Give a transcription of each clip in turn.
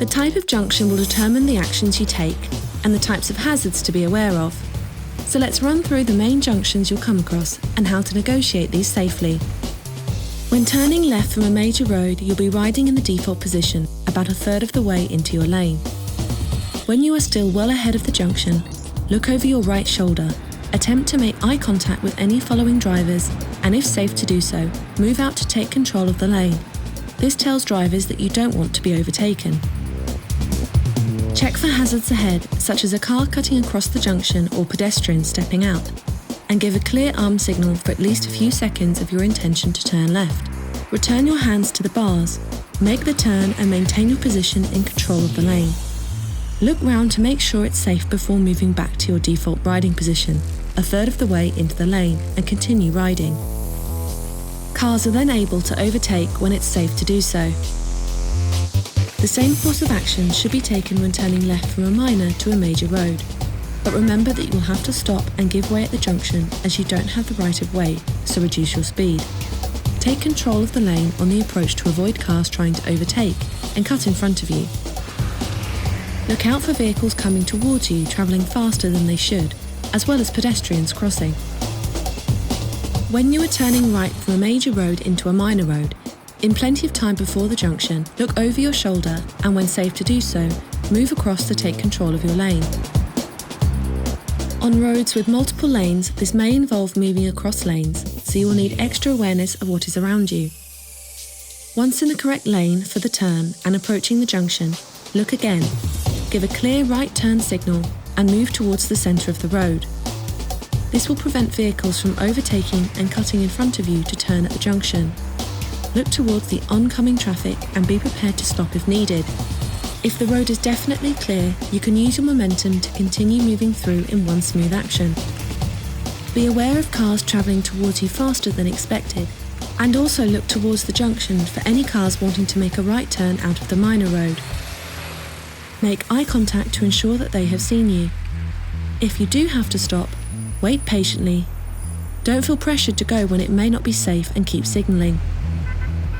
The type of junction will determine the actions you take and the types of hazards to be aware of. So let's run through the main junctions you'll come across and how to negotiate these safely. When turning left from a major road, you'll be riding in the default position, about a third of the way into your lane. When you are still well ahead of the junction, look over your right shoulder, attempt to make eye contact with any following drivers, and if safe to do so, move out to take control of the lane. This tells drivers that you don't want to be overtaken. Check for hazards ahead, such as a car cutting across the junction or pedestrians stepping out, and give a clear arm signal for at least a few seconds of your intention to turn left. Return your hands to the bars, make the turn and maintain your position in control of the lane. Look round to make sure it's safe before moving back to your default riding position, a third of the way into the lane, and continue riding. Cars are then able to overtake when it's safe to do so. The same course of action should be taken when turning left from a minor to a major road. But remember that you will have to stop and give way at the junction as you don't have the right of way, so reduce your speed. Take control of the lane on the approach to avoid cars trying to overtake and cut in front of you. Look out for vehicles coming towards you travelling faster than they should, as well as pedestrians crossing. When you are turning right from a major road into a minor road, in plenty of time before the junction, look over your shoulder and when safe to do so, move across to take control of your lane. On roads with multiple lanes, this may involve moving across lanes, so you will need extra awareness of what is around you. Once in the correct lane for the turn and approaching the junction, look again, give a clear right turn signal and move towards the centre of the road. This will prevent vehicles from overtaking and cutting in front of you to turn at the junction. Look towards the oncoming traffic and be prepared to stop if needed. If the road is definitely clear, you can use your momentum to continue moving through in one smooth action. Be aware of cars travelling towards you faster than expected, and also look towards the junction for any cars wanting to make a right turn out of the minor road. Make eye contact to ensure that they have seen you. If you do have to stop, wait patiently. Don't feel pressured to go when it may not be safe and keep signalling.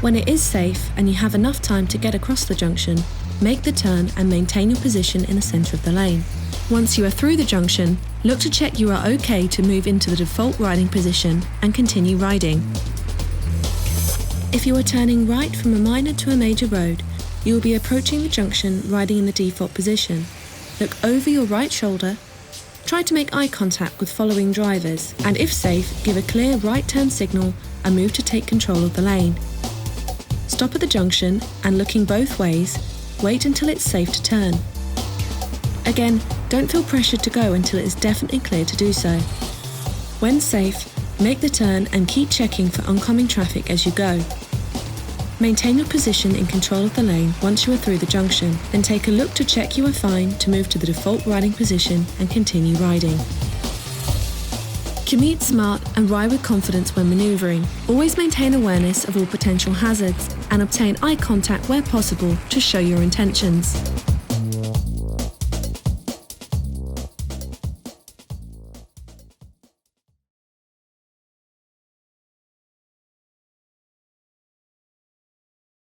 When it is safe and you have enough time to get across the junction, make the turn and maintain your position in the centre of the lane. Once you are through the junction, look to check you are okay to move into the default riding position and continue riding. If you are turning right from a minor to a major road, you will be approaching the junction riding in the default position. Look over your right shoulder, try to make eye contact with following drivers, and if safe, give a clear right turn signal and move to take control of the lane. Stop at the junction and looking both ways, wait until it's safe to turn. Again, don't feel pressured to go until it is definitely clear to do so. When safe, make the turn and keep checking for oncoming traffic as you go. Maintain your position in control of the lane once you are through the junction, then take a look to check you are fine to move to the default riding position and continue riding. Commute smart and ride with confidence when manoeuvring. Always maintain awareness of all potential hazards and obtain eye contact where possible to show your intentions.